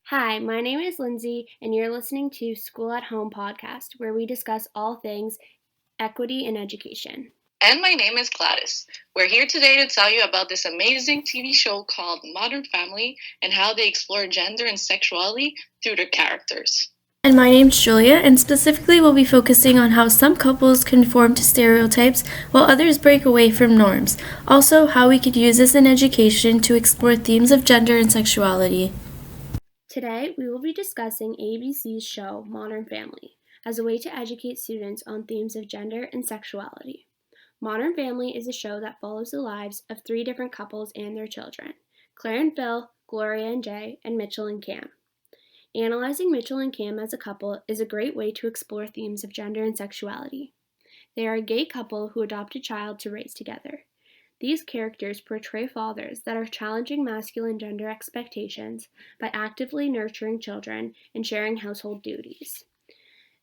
Hi, my name is Lindsay, and you're listening to School at Home podcast, where we discuss all things equity in education. And my name is Gladys. We're here today to tell you about this amazing TV show called Modern Family and how they explore gender and sexuality through their characters. And my name's Julia, and specifically we'll be focusing on how some couples conform to stereotypes while others break away from norms. Also, how we could use this in education to explore themes of gender and sexuality. Today, we will be discussing ABC's show Modern Family as a way to educate students on themes of gender and sexuality. Modern Family is a show that follows the lives of 3 different couples and their children: Claire and Phil, Gloria and Jay, and Mitchell and Cam. Analyzing Mitchell and Cam as a couple is a great way to explore themes of gender and sexuality. They are a gay couple who adopt a child to raise together. These characters portray fathers that are challenging masculine gender expectations by actively nurturing children and sharing household duties.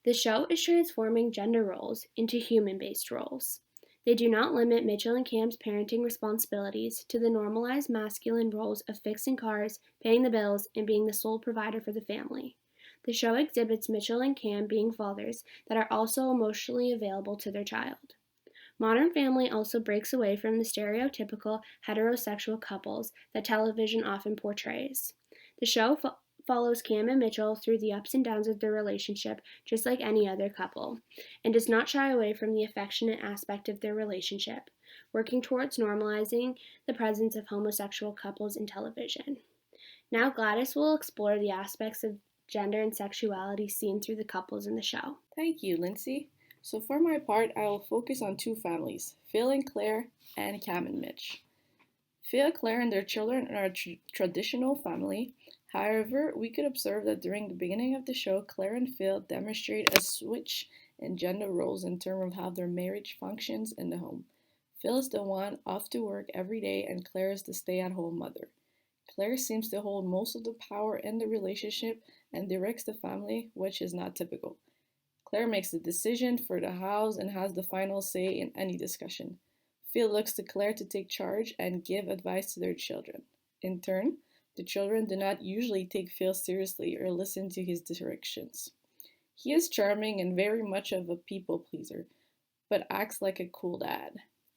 The show is transforming gender roles into human-based roles. They do not limit Mitchell and Cam's parenting responsibilities to the normalized masculine roles of fixing cars, paying the bills, and being the sole provider for the family. The show exhibits Mitchell and Cam being fathers that are also emotionally available to their child. Modern Family also breaks away from the stereotypical heterosexual couples that television often portrays. The show follows Cam and Mitchell through the ups and downs of their relationship just like any other couple, and does not shy away from the affectionate aspect of their relationship, working towards normalizing the presence of homosexual couples in television. Now Gladys will explore the aspects of gender and sexuality seen through the couples in the show. Thank you, Lindsay. So for my part, I will focus on 2 families, Phil and Claire, and Cam and Mitch. Phil, Claire, and their children are a traditional family. However, we could observe that during the beginning of the show, Claire and Phil demonstrate a switch in gender roles in terms of how their marriage functions in the home. Phil is the one off to work every day, and Claire is the stay-at-home mother. Claire seems to hold most of the power in the relationship and directs the family, which is not typical. Claire makes the decision for the house and has the final say in any discussion. Phil looks to Claire to take charge and give advice to their children. In turn, the children do not usually take Phil seriously or listen to his directions. He is charming and very much of a people pleaser, but acts like a cool dad.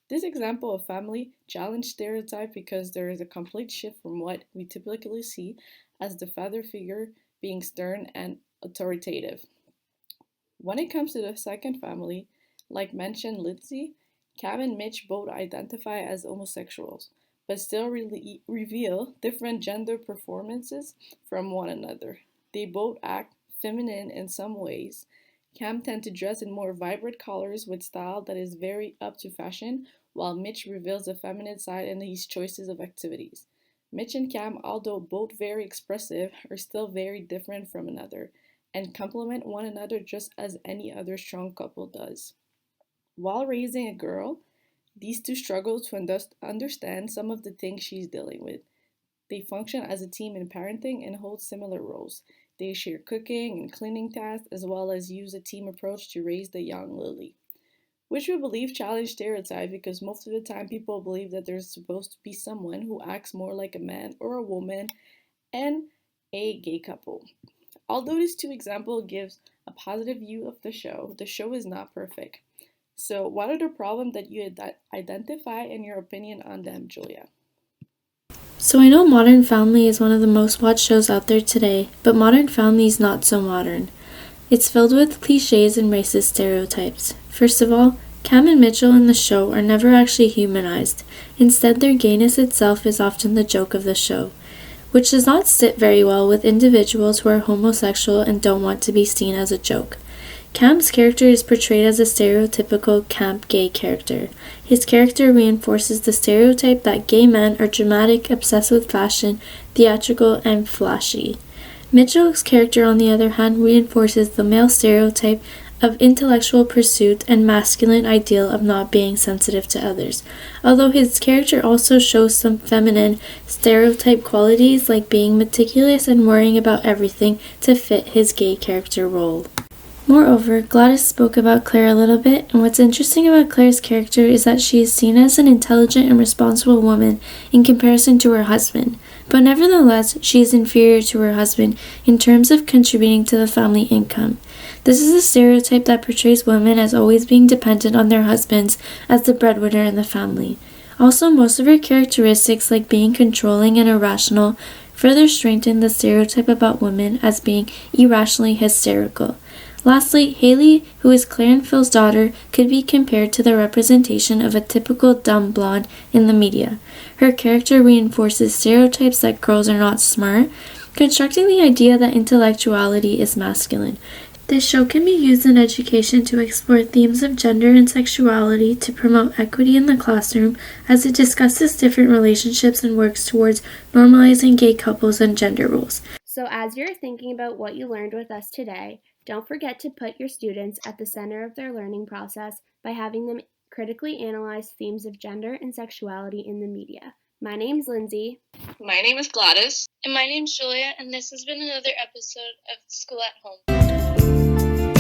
This example of family challenged stereotype because there is a complete shift from what we typically see as the father figure being stern and authoritative. When it comes to the second family, like mentioned Lindsay, Cam and Mitch both identify as homosexuals, but still reveal different gender performances from one another. They both act feminine in some ways. Cam tends to dress in more vibrant colors with style that is very up to fashion, while Mitch reveals the feminine side in his choices of activities. Mitch and Cam, although both very expressive, are still very different from another, and complement one another just as any other strong couple does. While raising a girl, these 2 struggle to understand some of the things she's dealing with. They function as a team in parenting and hold similar roles. They share cooking and cleaning tasks as well as use a team approach to raise the young Lily, which we believe challenge stereotype because most of the time people believe that there's supposed to be someone who acts more like a man or a woman and a gay couple. Although these 2 examples gives a positive view of the show is not perfect. So what are the problems that you identify in your opinion on them, Julia? So I know Modern Family is one of the most watched shows out there today, but Modern Family is not so modern. It's filled with cliches and racist stereotypes. First of all, Cam and Mitchell in the show are never actually humanized. Instead, their gayness itself is often the joke of the show, which does not sit very well with individuals who are homosexual and don't want to be seen as a joke. Cam's character is portrayed as a stereotypical camp gay character. His character reinforces the stereotype that gay men are dramatic, obsessed with fashion, theatrical, and flashy. Mitchell's character, on the other hand, reinforces the male stereotype of intellectual pursuit and masculine ideal of not being sensitive to others, although his character also shows some feminine stereotype qualities like being meticulous and worrying about everything to fit his gay character role. Moreover, Gladys spoke about Claire a little bit, and what's interesting about Claire's character is that she is seen as an intelligent and responsible woman in comparison to her husband, but nevertheless, she is inferior to her husband in terms of contributing to the family income. This is a stereotype that portrays women as always being dependent on their husbands as the breadwinner in the family. Also, most of her characteristics, like being controlling and irrational, further strengthen the stereotype about women as being irrationally hysterical. Lastly, Haley, who is Claire and Phil's daughter, could be compared to the representation of a typical dumb blonde in the media. Her character reinforces stereotypes that girls are not smart, constructing the idea that intellectuality is masculine. This show can be used in education to explore themes of gender and sexuality to promote equity in the classroom, as it discusses different relationships and works towards normalizing gay couples and gender roles. So as you're thinking about what you learned with us today, don't forget to put your students at the center of their learning process by having them critically analyze themes of gender and sexuality in the media. My name's Lindsay. My name is Gladys. And my name's Julia, and this has been another episode of School at Home.